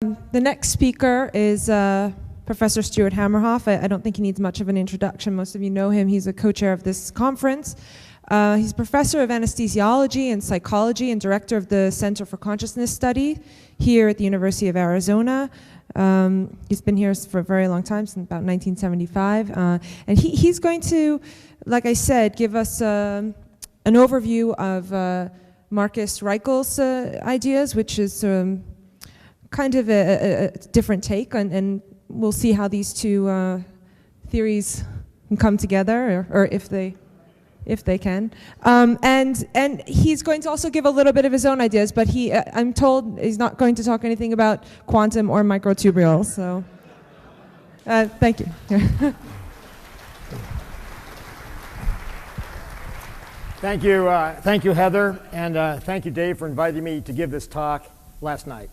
The next speaker is Professor Stuart Hameroff. I don't think he needs much of an introduction. Most of you know him. He's a co-chair of this conference. He's professor of anesthesiology and psychology and director of the Center for Consciousness Study here at the University of Arizona. He's been here for a very long time, since about 1975. And he's going to, like I said, give us an overview of Marcus Reichel's ideas, which is kind of a different take, and we'll see how these two theories can come together, or if they can. And he's going to also give a little bit of his own ideas, but I'm told he's not going to talk anything about quantum or microtubules. So, thank you. Thank you, Heather, and thank you, Dave, for inviting me to give this talk last night.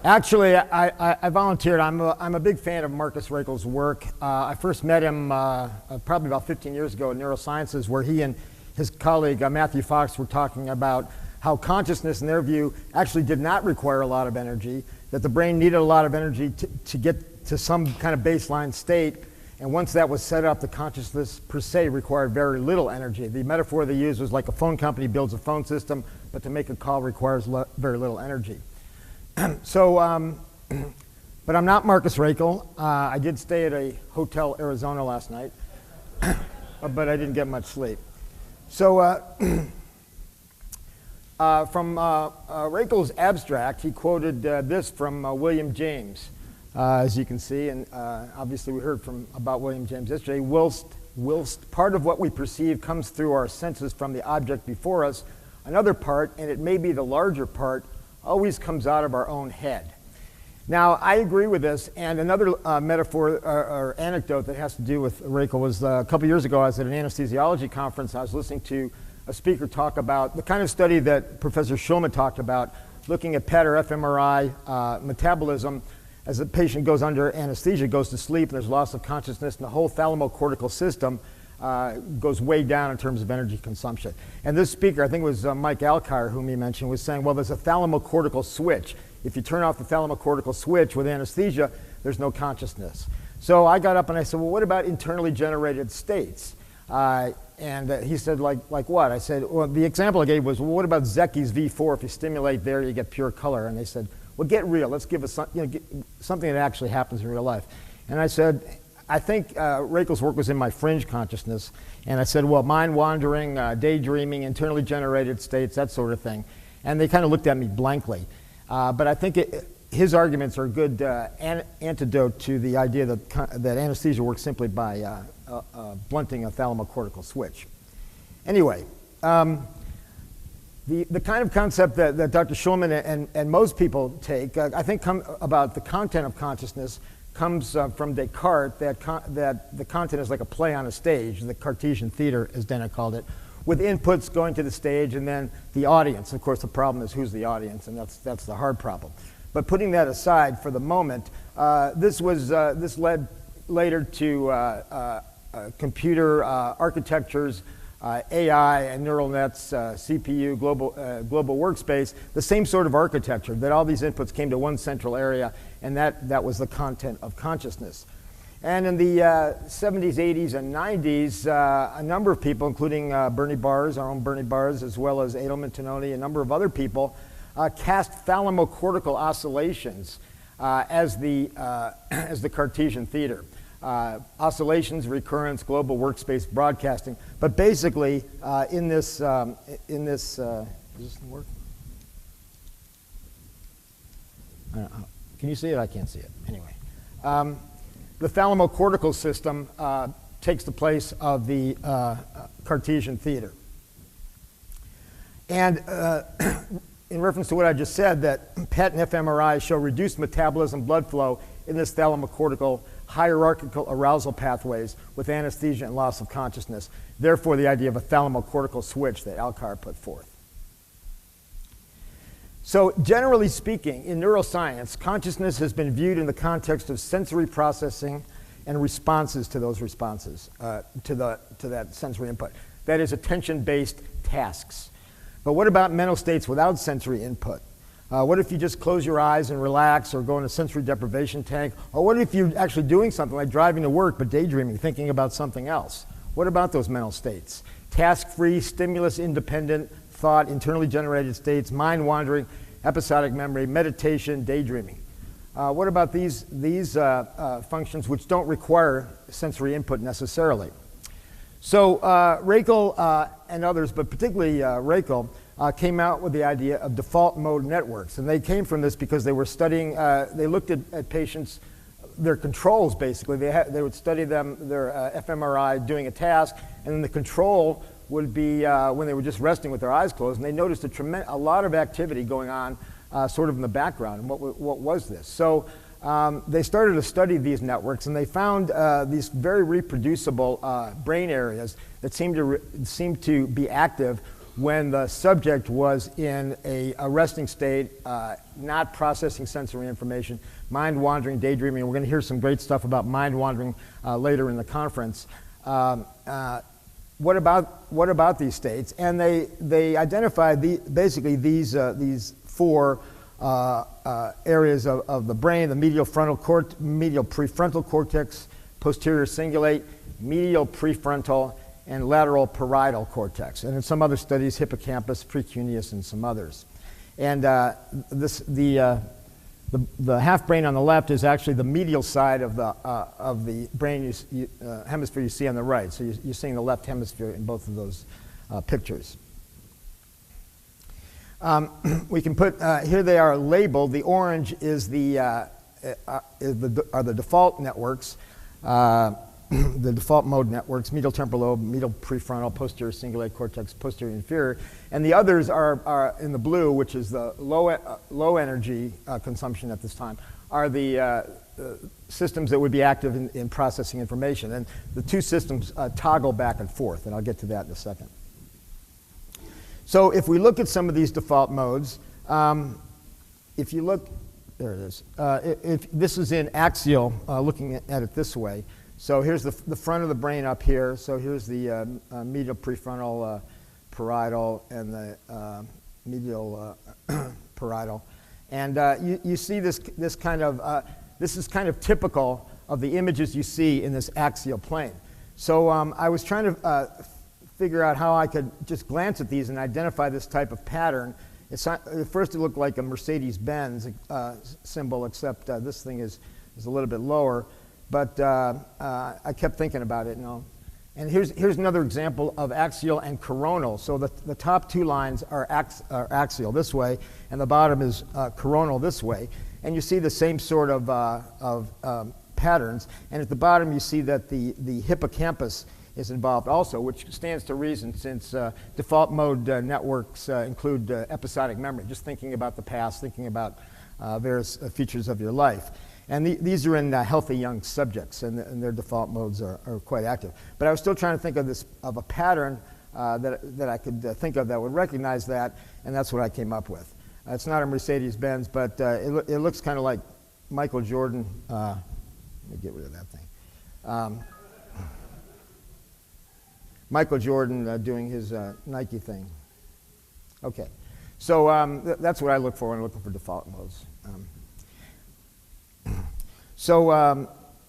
Actually, I volunteered. I'm a big fan of Marcus Reichel's work. I first met him probably about 15 years ago in neurosciences, where he and his colleague Matthew Fox were talking about how consciousness, in their view, actually did not require a lot of energy, that the brain needed a lot of energy to get to some kind of baseline state. And once that was set up, the consciousness per se required very little energy. The metaphor they used was like a phone company builds a phone system, but to make a call requires very little energy. So, but I'm not Marcus Reichel. I did stay at a hotel Arizona last night, but I didn't get much sleep. So from Reichel's abstract, he quoted this from William James. As you can see, and obviously we heard about William James yesterday, whilst part of what we perceive comes through our senses from the object before us, another part, and it may be the larger part, always comes out of our own head. Now, I agree with this, and another metaphor or anecdote that has to do with Reichel was a couple years ago. I was at an anesthesiology conference. I was listening to a speaker talk about the kind of study that Professor Schulman talked about, looking at PET or fMRI metabolism. As a patient goes under anesthesia, goes to sleep, and there's loss of consciousness, and the whole thalamocortical system goes way down in terms of energy consumption. And this speaker, I think it was Mike Alkire, whom he mentioned, was saying, well, there's a thalamocortical switch. If you turn off the thalamocortical switch with anesthesia, there's no consciousness. So I got up and I said, well, what about internally generated states? And he said, like what? I said, well, the example I gave was, well, what about Zecchi's V4? If you stimulate there, you get pure color. And they said, well, get real. Let's give us something that actually happens in real life. And I said, I think Reichel's work was in my fringe consciousness. And I said, well, mind wandering, daydreaming, internally generated states, that sort of thing. And they kind of looked at me blankly. But I think his arguments are a good antidote to the idea that anesthesia works simply by blunting a thalamocortical switch. Anyway. The kind of concept that Dr. Schulman and most people take, I think about the content of consciousness comes from Descartes, that the content is like a play on a stage, the Cartesian theater, as Dennett called it, with inputs going to the stage and then the audience. Of course, the problem is who's the audience, and that's the hard problem. But putting that aside for the moment, this led later to computer architectures, AI and neural nets, CPU, global workspace, the same sort of architecture, that all these inputs came to one central area, and that was the content of consciousness. And in the 70s, 80s, and 90s, a number of people, including Bernie Bars, our own Bernie Bars, as well as Edelman Tononi, a number of other people, cast thalamocortical oscillations as the Cartesian theater. Oscillations, recurrence, global workspace, broadcasting. But basically, in this, does this work? Can you see it? I can't see it. Anyway, the thalamocortical system takes the place of the Cartesian theater. And in reference to what I just said, that PET and fMRI show reduced metabolism, blood flow in this thalamocortical hierarchical arousal pathways with anesthesia and loss of consciousness. Therefore, the idea of a thalamocortical switch that Alkire put forth. So, generally speaking, in neuroscience, consciousness has been viewed in the context of sensory processing and responses to those responses, to that sensory input. That is, attention-based tasks. But what about mental states without sensory input? What if you just close your eyes and relax, or go in a sensory deprivation tank? Or what if you're actually doing something like driving to work but daydreaming, thinking about something else? What about those mental states? Task-free, stimulus-independent thought, internally generated states, mind-wandering, episodic memory, meditation, daydreaming. What about these functions which don't require sensory input necessarily? So Rakel and others, but particularly Rakel, came out with the idea of default mode networks. And they came from this because they were studying, they looked at patients, their controls basically. They would study them, their fMRI doing a task, and then the control would be when they were just resting with their eyes closed, and they noticed a lot of activity going on sort of in the background. And what was this? So they started to study these networks, and they found these very reproducible brain areas that seemed to be active when the subject was in a resting state, not processing sensory information, mind-wandering, daydreaming. We're going to hear some great stuff about mind-wandering later in the conference. What about these states? And they identified basically these four areas of the brain: the medial prefrontal cortex, posterior cingulate, medial prefrontal, and lateral parietal cortex. And in some other studies, hippocampus, precuneus, and some others. And the half brain on the left is actually the medial side of the brain hemisphere you see on the right. So you're seeing the left hemisphere in both of those pictures. We can put here they are labeled. The orange is are the default networks. The default mode networks: medial temporal lobe, medial prefrontal, posterior cingulate cortex, posterior inferior, and the others are in the blue, which is the low energy consumption at this time, are the systems that would be active in processing information. And the two systems toggle back and forth, and I'll get to that in a second. So if we look at some of these default modes, if you look, there it is. If this is in axial, looking at it this way. So here's the front of the brain up here. So here's the medial prefrontal parietal and the medial parietal. And you see this kind of, this is kind of typical of the images you see in this axial plane. So I was trying to figure out how I could just glance at these and identify this type of pattern. At first it looked like a Mercedes-Benz symbol, except this thing is a little bit lower. But I kept thinking about it, And here's another example of axial and coronal. So the top two lines are axial this way, and the bottom is coronal this way. And you see the same sort of patterns. And at the bottom, you see that the hippocampus is involved also, which stands to reason since default mode networks include episodic memory, just thinking about the past, thinking about various features of your life. And these are in healthy young subjects, and their default modes are quite active. But I was still trying to think of a pattern that I could think of that would recognize that, and that's what I came up with. It's not a Mercedes-Benz, but it looks kind of like Michael Jordan. Let me get rid of that thing. Michael Jordan doing his Nike thing. Okay, so that's what I look for when I'm looking for default modes. So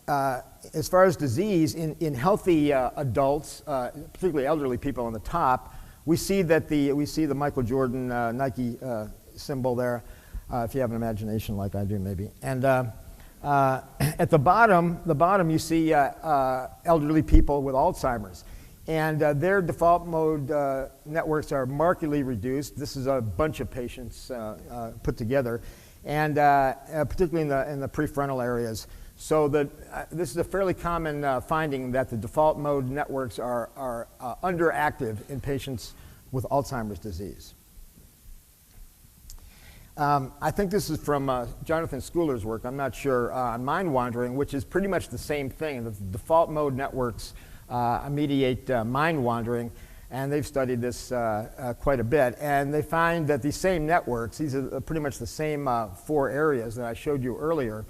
as far as disease, in healthy adults, particularly elderly people on the top, we see the Michael Jordan Nike symbol there, if you have an imagination like I do maybe. And at the bottom you see elderly people with Alzheimer's. And their default mode networks are markedly reduced. This is a bunch of patients put together. And particularly in the prefrontal areas. So this is a fairly common finding that the default mode networks are underactive in patients with Alzheimer's disease. I think this is from Jonathan Schooler's work, I'm not sure, on mind wandering, which is pretty much the same thing. The default mode networks mediate mind wandering. And they've studied this quite a bit. And they find that these same networks, these are pretty much the same four areas that I showed you earlier,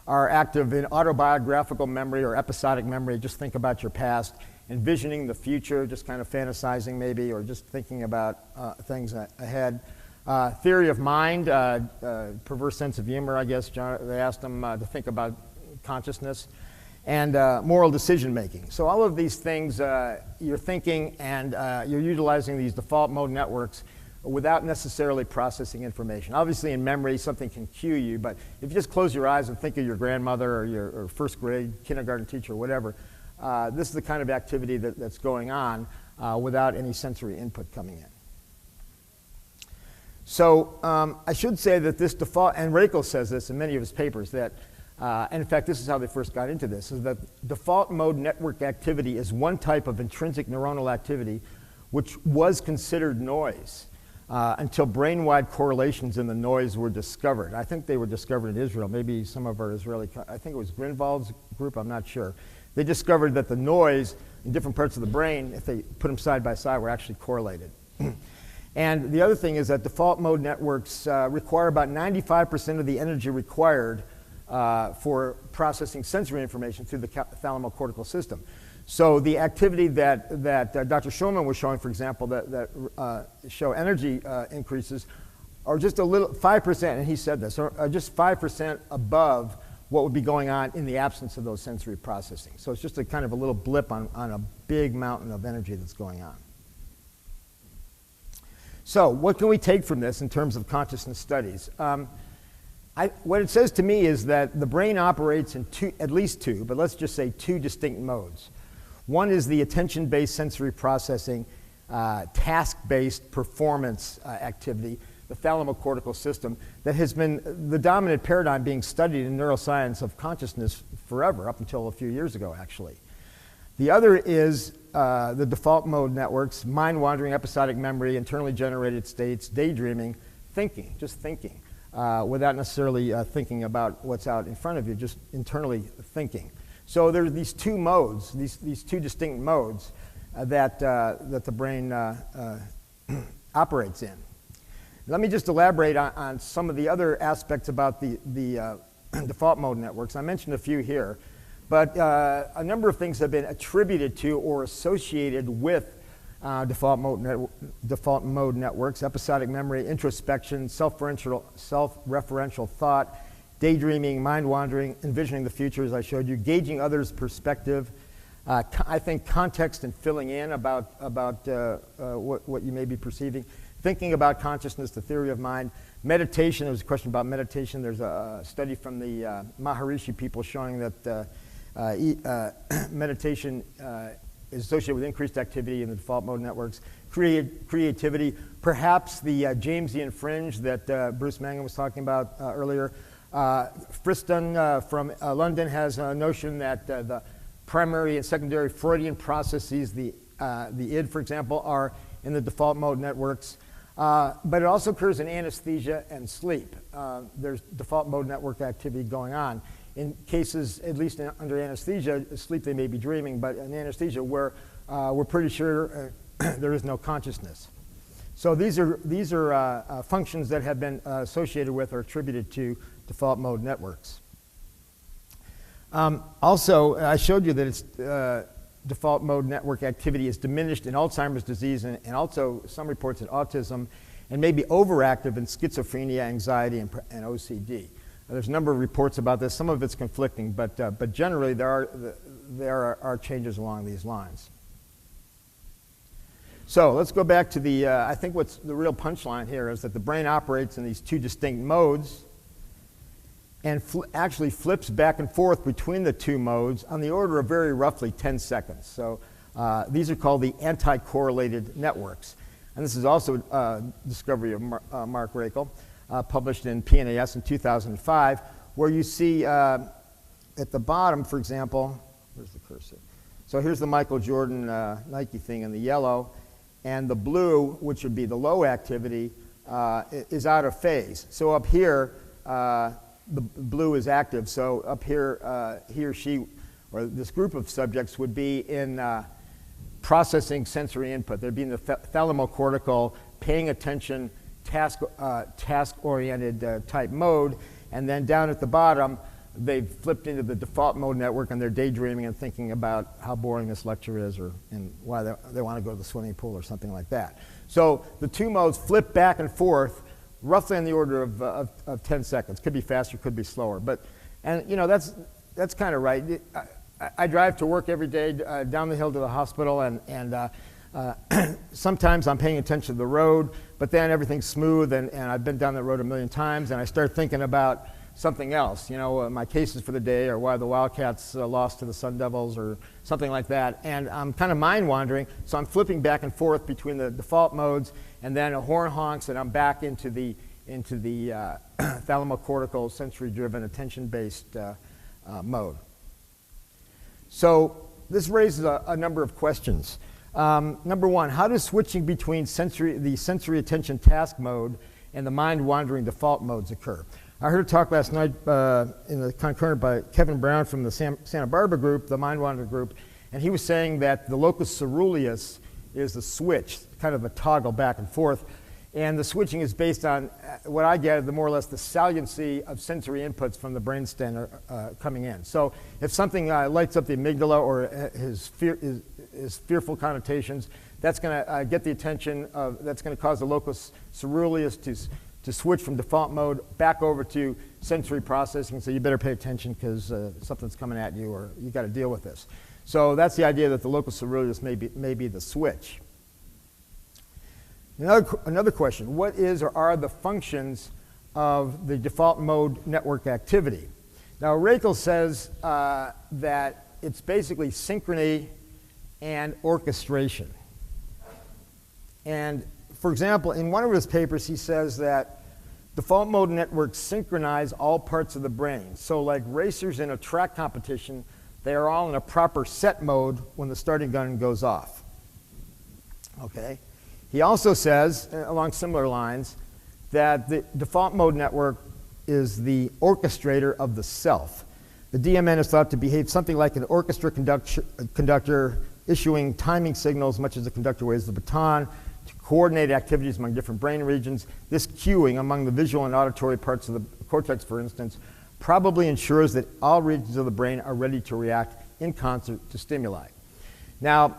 are active in autobiographical memory or episodic memory. Just think about your past, envisioning the future, just kind of fantasizing maybe, or just thinking about things ahead. Theory of mind, perverse sense of humor, I guess. They asked them to think about consciousness, and moral decision making. So all of these things, you're thinking and you're utilizing these default mode networks without necessarily processing information. Obviously in memory something can cue you, but if you just close your eyes and think of your grandmother or your first grade kindergarten teacher or whatever, this is the kind of activity that's going on without any sensory input coming in. So I should say that this default, and Rakel says this in many of his papers, that and in fact, this is how they first got into this, is that default mode network activity is one type of intrinsic neuronal activity which was considered noise until brain-wide correlations in the noise were discovered. I think they were discovered in Israel. Maybe some of our Israeli, I think it was Grunwald's group, I'm not sure. They discovered that the noise in different parts of the brain, if they put them side by side, were actually correlated. And the other thing is that default mode networks require about 95% of the energy required for processing sensory information through the thalamocortical system. So the activity that Dr. Schulman was showing, for example, that show energy increases, are just a little, 5%, and he said this, are just 5% above what would be going on in the absence of those sensory processing. So it's just a kind of a little blip on a big mountain of energy that's going on. So what can we take from this in terms of consciousness studies? What it says to me is that the brain operates in at least two, but let's just say two distinct modes. One is the attention-based sensory processing, task-based performance activity, the thalamocortical system, that has been the dominant paradigm being studied in neuroscience of consciousness forever, up until a few years ago, actually. The other is the default mode networks, mind-wandering, episodic memory, internally generated states, daydreaming, thinking, just thinking. Without necessarily thinking about what's out in front of you, just internally thinking. So there are these two modes, these two distinct modes that the brain operates in. Let me just elaborate on some of the other aspects about the default mode networks. I mentioned a few here, but a number of things have been attributed to or associated with default mode networks: episodic memory, introspection, self-referential thought, daydreaming, mind-wandering, envisioning the future, as I showed you, gauging others' perspective. I think context and filling in about what you may be perceiving, thinking about consciousness, the theory of mind, meditation. There was a question about meditation. There's a study from the Maharishi people showing that meditation is associated with increased activity in the default mode networks. Creativity, perhaps the Jamesian fringe that Bruce Mangan was talking about earlier. Friston from London has a notion that the primary and secondary Freudian processes, the id, for example, are in the default mode networks. But it also occurs in anesthesia and sleep. There's default mode network activity going on. In cases, at least under anesthesia, sleep they may be dreaming, but in anesthesia we're pretty sure there is no consciousness. So these are functions that have been associated with or attributed to default mode networks. Also, I showed you that it's default mode network activity is diminished in Alzheimer's disease and also some reports in autism, and may be overactive in schizophrenia, anxiety, and OCD. There's a number of reports about this. Some of it's conflicting, but generally there are changes along these lines. So let's go back to the, I think what's the real punchline here is that the brain operates in these two distinct modes and actually flips back and forth between the two modes on the order of very roughly 10 seconds. So these are called the anti-correlated networks. And this is also a discovery of Mark Rakel. Published in PNAS in 2005, where you see at the bottom, for example, where's the cursor? So here's the Michael Jordan Nike thing in the yellow, and the blue, which would be the low activity, is out of phase. So up here, the blue is active. So up here, he or she, or this group of subjects would be in processing sensory input. They'd be in the thalamocortical, paying attention, task-oriented type mode, and then down at the bottom they've flipped into the default mode network and they're daydreaming and thinking about how boring this lecture is and why they want to go to the swimming pool or something like that. So the two modes flip back and forth roughly on the order of 10 seconds. Could be faster, could be slower. And you know, that's kind of right. I drive to work every day down the hill to the hospital, and sometimes I'm paying attention to the road, but then everything's smooth, and I've been down that road a million times, and I start thinking about something else, you know, my cases for the day, or why the Wildcats lost to the Sun Devils, or something like that. And I'm kind of mind wandering, so I'm flipping back and forth between the default modes, and then a horn honks, and I'm back into the thalamocortical sensory-driven attention-based mode. So this raises a number of questions. Number one, how does switching between the sensory attention task mode and the mind-wandering default modes occur? I heard a talk last night in the concurrent by Kevin Brown from the Santa Barbara group, the mind-wandering group, and he was saying that the locus ceruleus is the switch, kind of a toggle back and forth, and the switching is based on what I get, more or less the saliency of sensory inputs from the brainstem coming in. So if something lights up the amygdala or has fearful connotations, that's going to get the attention of, that's going to cause the locus ceruleus to switch from default mode back over to sensory processing. So you better pay attention because something's coming at you, or you got to deal with this. So that's the idea, that the locus ceruleus may be the switch. Another question, what is or are the functions of the default mode network activity? Now, Rakel says that it's basically synchrony and orchestration. And for example, in one of his papers, he says that default mode networks synchronize all parts of the brain. So like racers in a track competition, they are all in a proper set mode when the starting gun goes off. Okay? He also says, along similar lines, that the default mode network is the orchestrator of the self. The DMN is thought to behave something like an orchestra conductor issuing timing signals, much as the conductor waves the baton, to coordinate activities among different brain regions. This cueing among the visual and auditory parts of the cortex, for instance, probably ensures that all regions of the brain are ready to react in concert to stimuli. Now,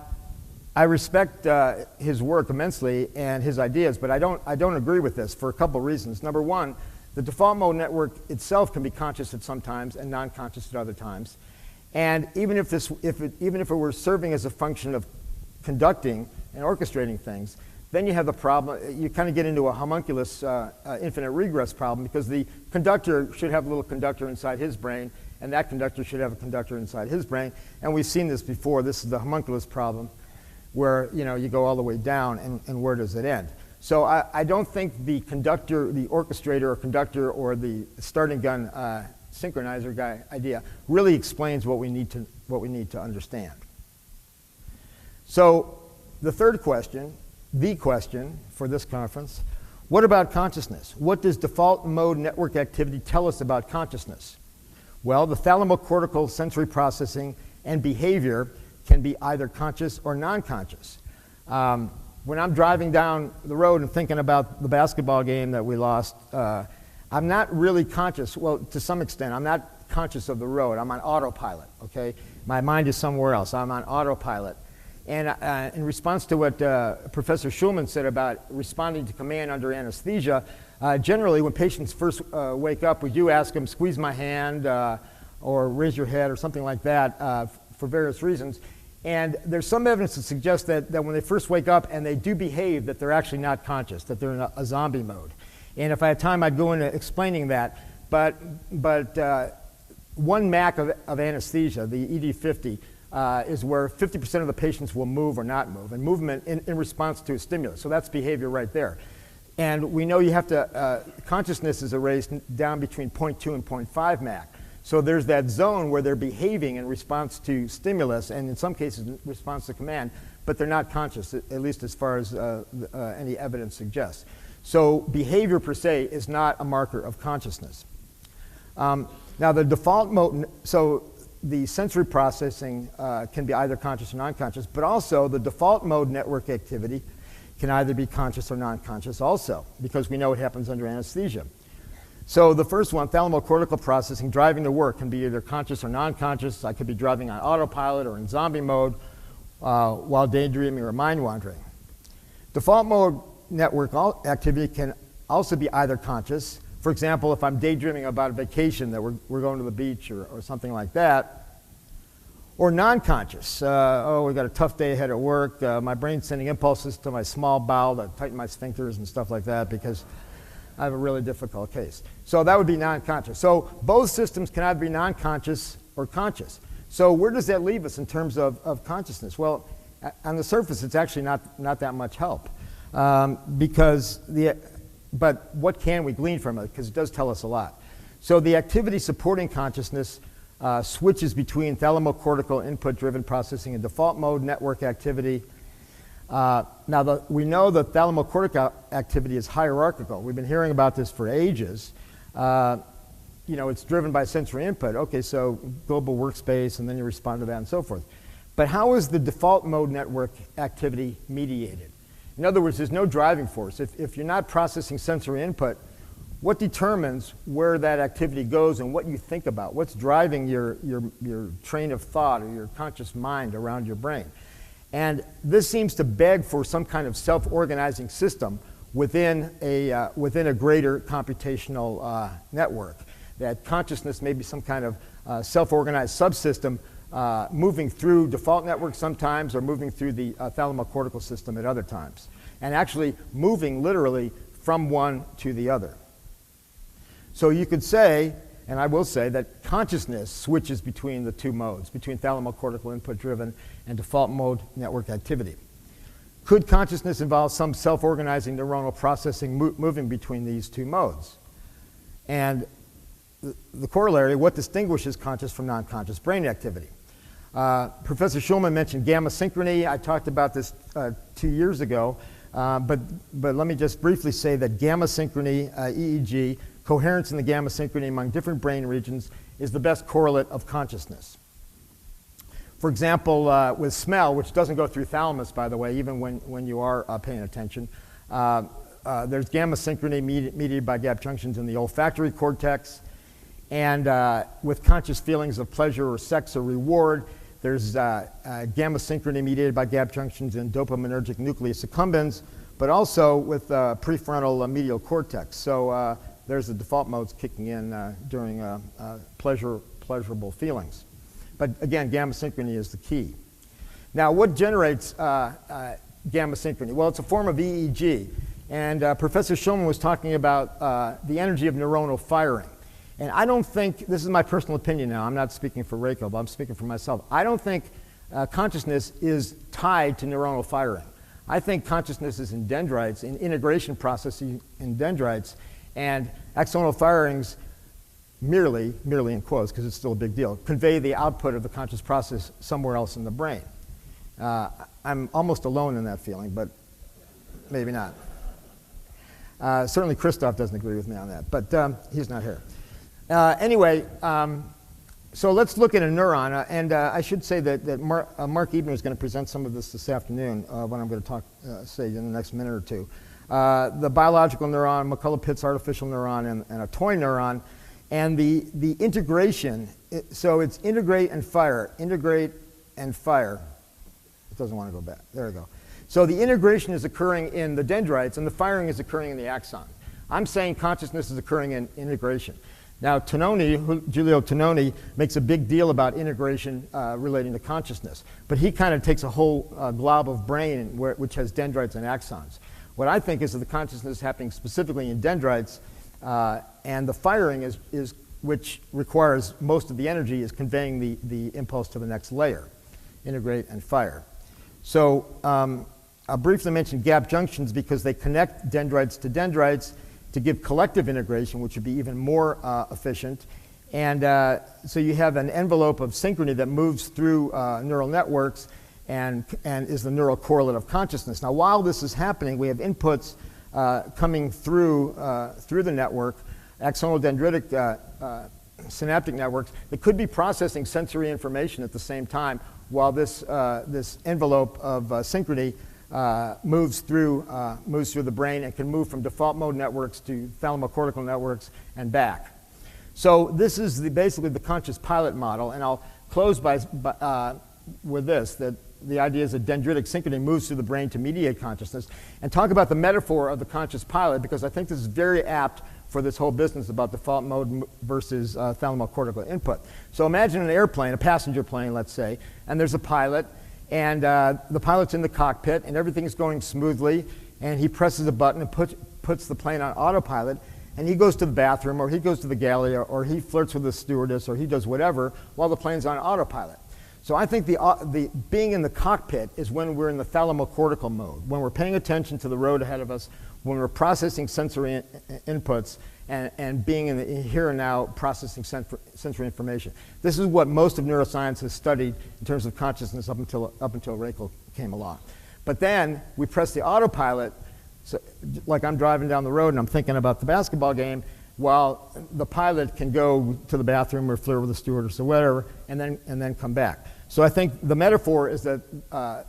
I respect his work immensely and his ideas, but I don't agree with this for a couple reasons. Number one, the default mode network itself can be conscious at some times and non-conscious at other times. And even if it were serving as a function of conducting and orchestrating things, then you have the problem, you kind of get into a homunculus infinite regress problem, because the conductor should have a little conductor inside his brain, and that conductor should have a conductor inside his brain. And we've seen this before. This is the homunculus problem, where you go all the way down, and where does it end? So I don't think the conductor, the orchestrator or conductor, or the starting gun synchronizer guy idea really explains what we need to understand. So the third question, the question for this conference, what about consciousness? What does default mode network activity tell us about consciousness? Well, the thalamocortical sensory processing and behavior can be either conscious or non-conscious. When I'm driving down the road and thinking about the basketball game that we lost, I'm not really conscious. Well, to some extent, I'm not conscious of the road. I'm on autopilot, okay? My mind is somewhere else. I'm on autopilot. And in response to what Professor Schulman said about responding to command under anesthesia, generally when patients first wake up, we do ask them, squeeze my hand or raise your head or something like that for various reasons. And there's some evidence to suggest that when they first wake up and they do behave, that they're actually not conscious, that they're in a zombie mode. And if I had time, I'd go into explaining that. But 1 MAC of anesthesia, the ED50, is where 50% of the patients will move or not move, and movement in response to a stimulus. So that's behavior right there. And we know you have to, consciousness is erased down between 0.2 and 0.5 MAC. So there's that zone where they're behaving in response to stimulus, and in some cases in response to command, but they're not conscious, at least as far as any evidence suggests. So behavior per se is not a marker of consciousness. Now the default mode, so the sensory processing can be either conscious or non-conscious, but also the default mode network activity can either be conscious or non-conscious also, because we know it happens under anesthesia. So the first one, thalamocortical processing, driving to work, can be either conscious or non-conscious. I could be driving on autopilot or in zombie mode while daydreaming or mind wandering. Default mode network activity can also be either conscious. For example, if I'm daydreaming about a vacation that we're going to the beach or something like that, or non-conscious. Oh, we got a tough day ahead at work. My brain's sending impulses to my small bowel to tighten my sphincters and stuff like that because I have a really difficult case. So that would be non-conscious. So both systems can either be non-conscious or conscious. So where does that leave us in terms of consciousness? Well, on the surface, it's actually not that much help. But what can we glean from it? Because it does tell us a lot. So the activity supporting consciousness switches between thalamocortical input-driven processing and default mode network activity. Now, we know that thalamocortical activity is hierarchical. We've been hearing about this for ages. It's driven by sensory input. Okay, so global workspace, and then you respond to that and so forth. But how is the default mode network activity mediated? In other words, there's no driving force. If you're not processing sensory input, what determines where that activity goes and what you think about? What's driving your train of thought or your conscious mind around your brain? And this seems to beg for some kind of self-organizing system within a greater computational network. That consciousness may be some kind of self-organized subsystem moving through default networks sometimes or moving through the thalamocortical system at other times. And actually moving literally from one to the other. So you could say, and I will say, that consciousness switches between the two modes, between thalamocortical input-driven and default mode network activity. Could consciousness involve some self-organizing neuronal processing moving between these two modes? And the corollary, what distinguishes conscious from non-conscious brain activity? Professor Schulman mentioned gamma synchrony. I talked about this 2 years ago, but let me just briefly say that gamma synchrony, EEG, coherence in the gamma synchrony among different brain regions is the best correlate of consciousness. For example, with smell, which doesn't go through thalamus, by the way, even when you are paying attention, there's gamma synchrony mediated by gap junctions in the olfactory cortex. And with conscious feelings of pleasure or sex or reward, there's gamma synchrony mediated by gap junctions in dopaminergic nucleus accumbens, but also with prefrontal medial cortex. So there's the default modes kicking in during pleasurable feelings. But again, gamma synchrony is the key. Now, what generates gamma synchrony? Well, it's a form of EEG. And Professor Schulman was talking about the energy of neuronal firing. And I don't think, this is my personal opinion now, I'm not speaking for Reiko, but I'm speaking for myself. I don't think consciousness is tied to neuronal firing. I think consciousness is in dendrites, in integration processes in dendrites, and axonal firings merely in quotes, because it's still a big deal, convey the output of the conscious process somewhere else in the brain. I'm almost alone in that feeling, but maybe not. Certainly Christoph doesn't agree with me on that, but he's not here. Anyway, so let's look at a neuron, and I should say that Mark Ebner is going to present some of this afternoon when I'm going to say in the next minute or two. The biological neuron, McCullough-Pitts artificial neuron, and a toy neuron, and the integration. So it's integrate and fire. It doesn't want to go back. There we go. So the integration is occurring in the dendrites, and the firing is occurring in the axon. I'm saying consciousness is occurring in integration. Now, Giulio Tononi makes a big deal about integration relating to consciousness, but he kind of takes a whole glob of brain which has dendrites and axons. What I think is that the consciousness is happening specifically in dendrites, and the firing is which requires most of the energy, is conveying the impulse to the next layer, integrate and fire. So I'll briefly mention gap junctions because they connect dendrites to dendrites to give collective integration, which would be even more efficient. And so you have an envelope of synchrony that moves through neural networks and is the neural correlate of consciousness. Now, while this is happening, we have inputs coming through the network, axonal dendritic synaptic networks that could be processing sensory information at the same time while this envelope of synchrony moves through the brain and can move from default mode networks to thalamocortical networks and back. So this is basically the conscious pilot model, and I'll close with this, that the idea is that dendritic synchrony moves through the brain to mediate consciousness, and talk about the metaphor of the conscious pilot, because I think this is very apt for this whole business about default mode versus thalamocortical input. So imagine an airplane, a passenger plane, let's say, and there's a pilot, and the pilot's in the cockpit, and everything's going smoothly, and he presses a button and puts the plane on autopilot, and he goes to the bathroom, or he goes to the galley, or he flirts with the stewardess, or he does whatever while the plane's on autopilot. So I think the being in the cockpit is when we're in the thalamocortical mode, when we're paying attention to the road ahead of us, when we're processing sensory inputs, and being in the here and now processing sensory information. This is what most of neuroscience has studied in terms of consciousness up until Rakel came along. But then we press the autopilot, so, like I'm driving down the road and I'm thinking about the basketball game, while the pilot can go to the bathroom or flirt with the stewardess or whatever, and then come back. So I think the metaphor is that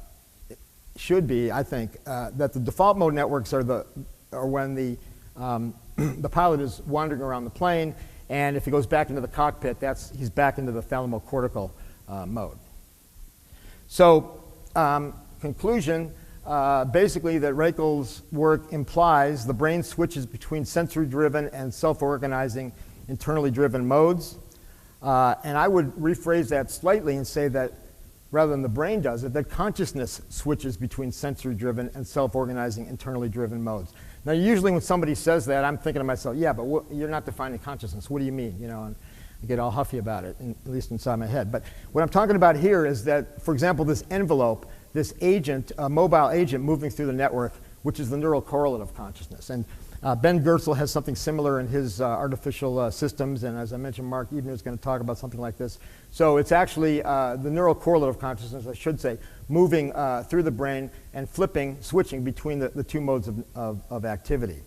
should be, I think, that the default mode networks are when the the pilot is wandering around the plane, and if he goes back into the cockpit, he's back into the thalamocortical mode. So, conclusion, basically that Rakel's work implies the brain switches between sensory-driven and self-organizing, internally driven modes. And I would rephrase that slightly and say that rather than the brain does it, that consciousness switches between sensory-driven and self-organizing, internally driven modes. Now, usually when somebody says that, I'm thinking to myself, yeah, but you're not defining consciousness. What do you mean? You know, and I get all huffy about it, at least inside my head. But what I'm talking about here is that, for example, this envelope, this agent, a mobile agent moving through the network, which is the neural correlate of consciousness. And Ben Goertzel has something similar in his artificial systems, and as I mentioned, Mark Ebner is going to talk about something like this. So it's actually the neural correlate of consciousness, I should say, moving through the brain and switching between the two modes of activity.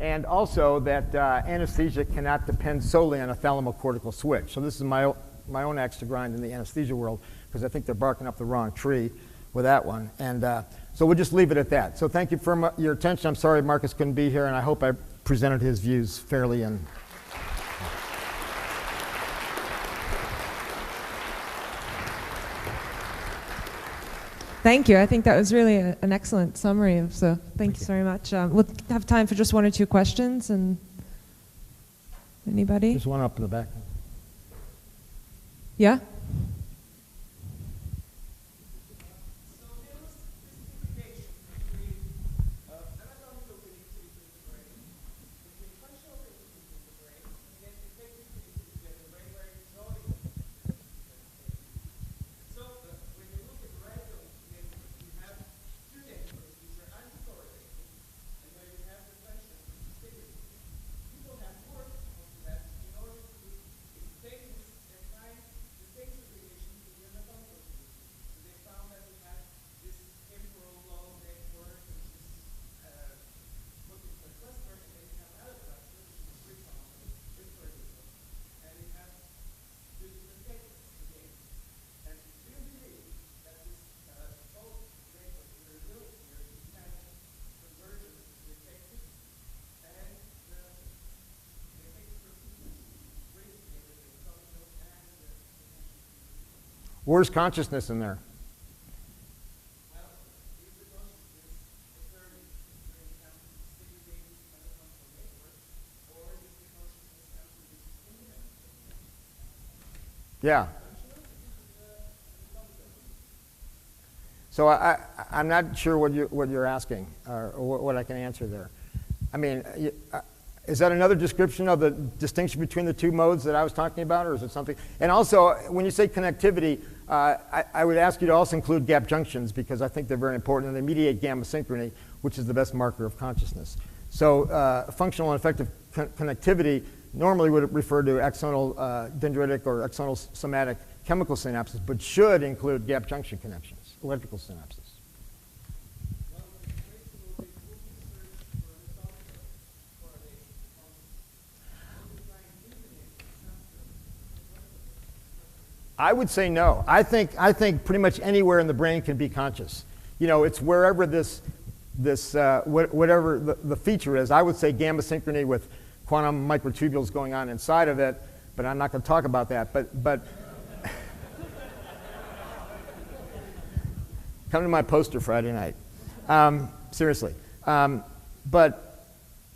And also that anesthesia cannot depend solely on a thalamocortical switch. So this is my own axe to grind in the anesthesia world, because I think they're barking up the wrong tree with that one. And so we'll just leave it at that. So thank you for your attention. I'm sorry Marcus couldn't be here, and I hope I presented his views fairly. And thank you. I think that was really an excellent summary. So thank you very much. We'll have time for just one or two questions. And anybody? There's one up in the back. Yeah? Where's consciousness in there? Yeah. So I'm not sure what you're asking or what I can answer there. I mean, is that another description of the distinction between the two modes that I was talking about, or is it something? And also, when you say connectivity, I would ask you to also include gap junctions, because I think they're very important, and they mediate gamma synchrony, which is the best marker of consciousness. So functional and effective connectivity normally would refer to axonal dendritic or axonal somatic chemical synapses, but should include gap junction connections, electrical synapses. I would say no. I think pretty much anywhere in the brain can be conscious. You know, it's wherever whatever the feature is. I would say gamma synchrony with quantum microtubules going on inside of it, but I'm not going to talk about that. But Come to my poster Friday night. Seriously. But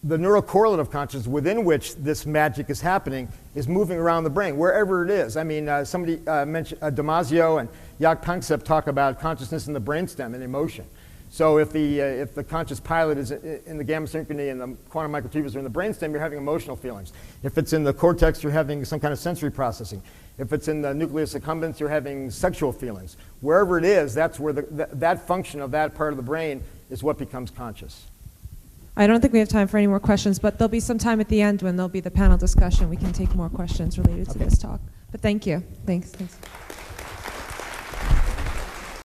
the neural correlate of consciousness within which this magic is happening is moving around the brain, wherever it is. I mean, somebody mentioned Damasio and Jaak Panksepp talk about consciousness in the brainstem and emotion. So if the conscious pilot is in the gamma synchrony and the quantum microtubules are in the brainstem, you're having emotional feelings. If it's in the cortex, you're having some kind of sensory processing. If it's in the nucleus accumbens, you're having sexual feelings. Wherever it is, that's where that function of that part of the brain is what becomes conscious. I don't think we have time for any more questions, but there'll be some time at the end when there'll be the panel discussion. We can take more questions related to this talk. But thank you. Thanks.